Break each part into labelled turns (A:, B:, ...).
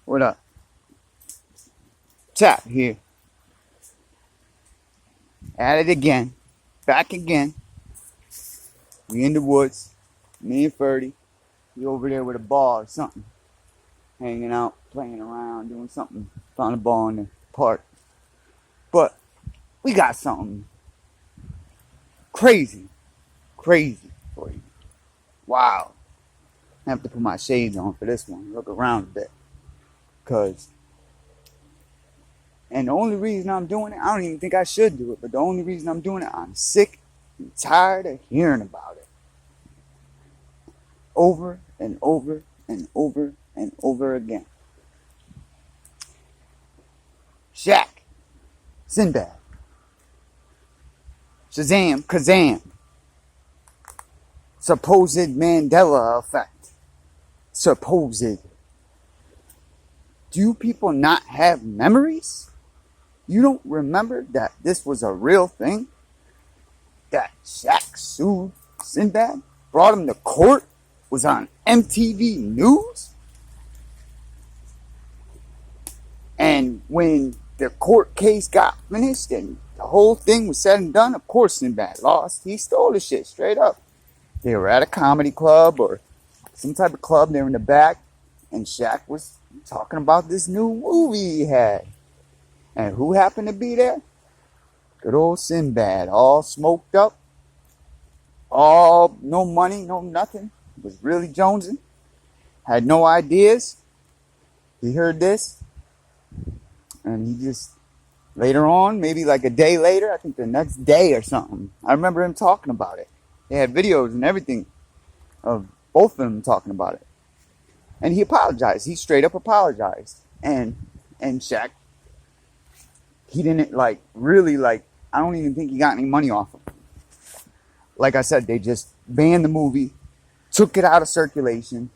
A: What up? Tap here. At it again. Back again. We in the woods. Me and Ferdy. We over there with a ball or something. Hanging out, playing around, doing something. Found a ball in the park. But we got something crazy for you. Wow. I have to put my shades on for this one. Look around a bit. And the only reason I'm doing it, I don't even think I should do it, but the only reason I'm doing it, I'm sick and tired of hearing about it. Over and over and over and over again. Shaq, Sinbad, Shazam, Kazam, supposed Mandela Effect, supposed. Do people not have memories? You don't remember that this was a real thing? That Shaq sued Sinbad, brought him to court, was on MTV News? And when the court case got finished and the whole thing was said and done, of course Sinbad lost. He stole the shit straight up. They were at a comedy club or some type of club. They were in the back. And Shaq was talking about this new movie he had. And who happened to be there? Good old Sinbad, all smoked up. All no money, no nothing. Was really jonesing. Had no ideas. He heard this. And he just, later on, maybe like a day later, I think the next day or something, I remember him talking about it. They had videos and everything of both of them talking about it. And he apologized. He straight up apologized. And Shaq, he didn't really I don't even think he got any money off of it. Like I said, they just banned the movie, took it out of circulation.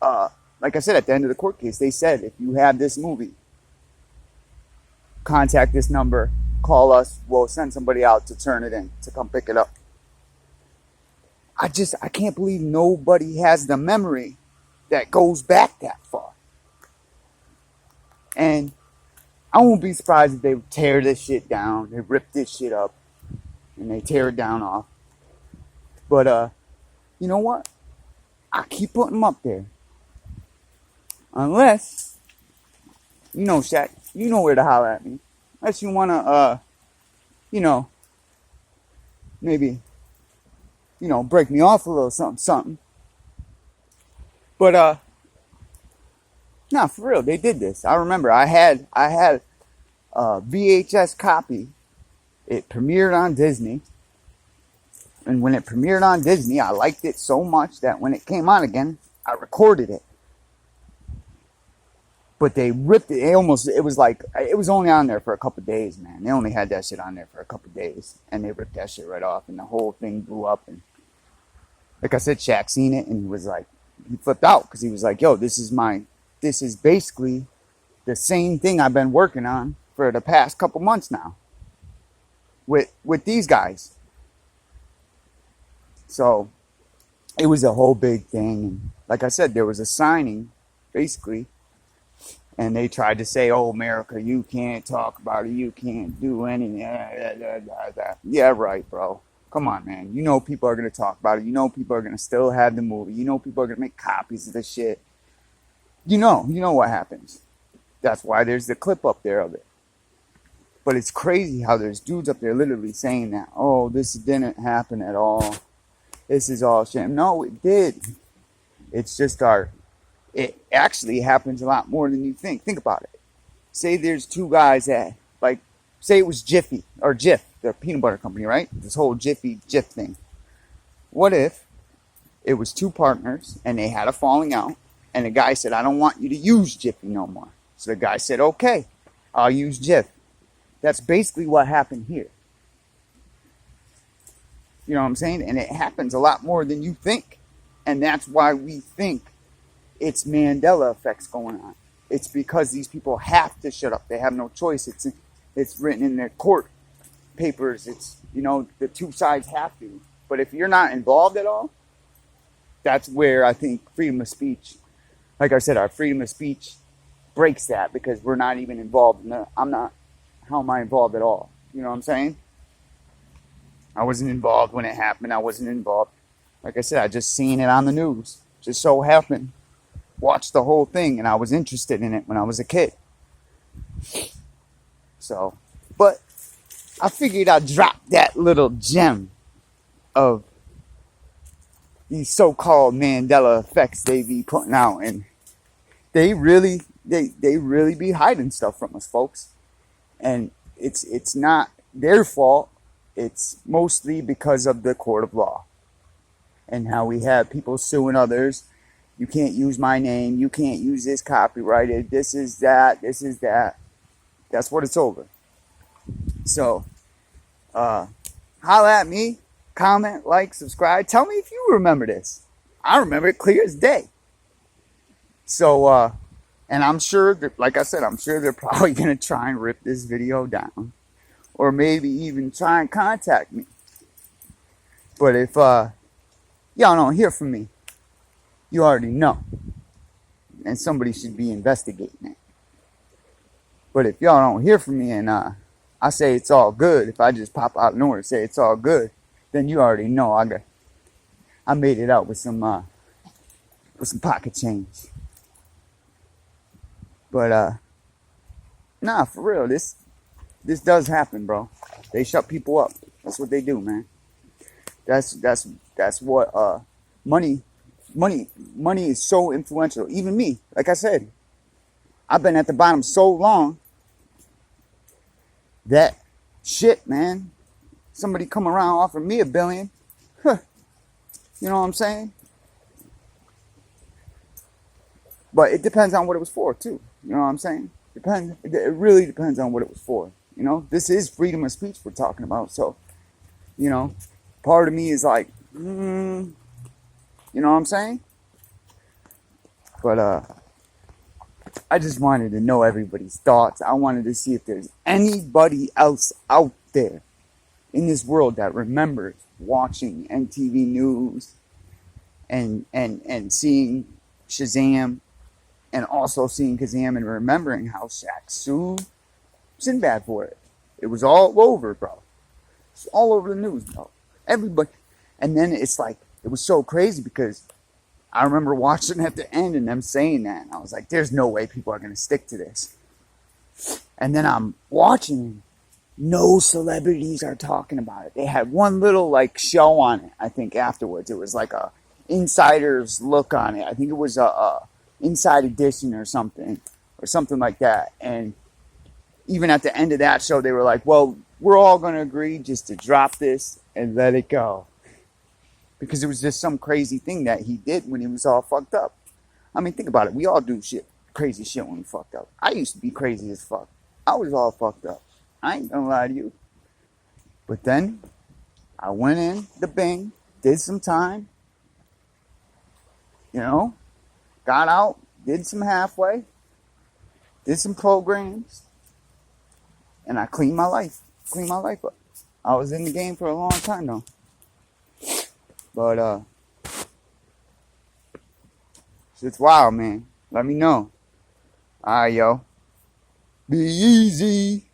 A: Like I said, at the end of the court case, they said, if you have this movie, contact this number, call us, we'll send somebody out to turn it in, to come pick it up. I can't believe nobody has the memory that goes back that far. And I won't be surprised if they tear this shit down, they rip this shit up, and they tear it down off. But, you know what? I keep putting them up there. Unless, you know, Shaq, you know where to holler at me. Unless you want to, maybe, break me off a little something. But, nah, for real, they did this. I remember I had a VHS copy. It premiered on Disney. And when it premiered on Disney, I liked it so much that when it came on again, I recorded it. But they ripped it. It was only on there for a couple days, man. They only had that shit on there for a couple days. And they ripped that shit right off. And the whole thing blew up. And like I said, Shaq seen it and he flipped out. Because he was like, yo, this is basically the same thing I've been working on for the past couple months now. With these guys. So, it was a whole big thing. And like I said, there was a signing, basically. And they tried to say, oh, America, you can't talk about it. You can't do anything. Yeah, right, bro. Come on, man. You know people are going to talk about it. You know people are going to still have the movie. You know people are going to make copies of the shit. You know what happens. That's why there's the clip up there of it. But it's crazy how there's dudes up there literally saying that, oh, this didn't happen at all. This is all shit. No, it did. It's just it actually happens a lot more than you think. Think about it. Say there's two guys that, say it was Jiffy, or Jif, the peanut butter company, right? This whole Jif thing. What if it was two partners and they had a falling out and the guy said, I don't want you to use Jiffy no more. So the guy said, okay, I'll use Jif. That's basically what happened here. You know what I'm saying? And it happens a lot more than you think. And that's why we think it's Mandela effects going on. It's because these people have to shut up. They have no choice. It's written in their court papers. It's, the two sides have to. But if you're not involved at all, that's where I think freedom of speech, like I said, our freedom of speech breaks that because we're not even involved in I'm not, how am I involved at all? You know what I'm saying? I wasn't involved when it happened. I wasn't involved. Like I said, I just seen it on the news. Just so happened. Watched the whole thing and I was interested in it when I was a kid. So, but I figured I'd drop that little gem of these so-called Mandela effects they be putting out, and they really be hiding stuff from us, folks. And it's not their fault. It's mostly because of the court of law and how we have people suing others. You can't use my name. You can't use this copyrighted. This is that. This is that. That's what it's over. So, holla at me. Comment, like, subscribe. Tell me if you remember this. I remember it clear as day. So, and I'm sure, that, like I said, I'm sure they're probably going to try and rip this video down. Or maybe even try and contact me. But if y'all don't hear from me, you already know. And somebody should be investigating it. But if y'all don't hear from me and I say it's all good, if I just pop out of nowhere and say it's all good, then you already know I made it out with some pocket change. But nah, for real, this does happen, bro. They shut people up. That's what they do, man. That's what money is so influential. Even me, like I said, I've been at the bottom so long that shit, man. Somebody come around offer me $1 billion. Huh. You know what I'm saying? But it depends on what it was for, too. You know what I'm saying? It really depends on what it was for. You know, this is freedom of speech we're talking about. So, you know, part of me is like, you know what I'm saying? But I just wanted to know everybody's thoughts. I wanted to see if there's anybody else out there in this world that remembers watching MTV News and seeing Shazam, and also seeing Kazam and remembering how Shaq sued Sinbad for it. It was all over, bro. It's all over the news, bro. Everybody. And then it's like, it was so crazy because I remember watching at the end and them saying that. And I was like, there's no way people are going to stick to this. And then I'm watching, no celebrities are talking about it. They had one little like show on it, I think, afterwards. It was like a insider's look on it. I think it was a Inside Edition or something like that. And even at the end of that show, they were like, well, we're all going to agree just to drop this and let it go. Because it was just some crazy thing that he did when he was all fucked up. I mean, think about it. We all do crazy shit when we fucked up. I used to be crazy as fuck. I was all fucked up. I ain't gonna lie to you. But then, I went in the Bing, did some time, you know, got out, did some halfway, did some programs, and I cleaned my life up. I was in the game for a long time though. But, it's wild, man. Let me know. Alright, yo. Be easy.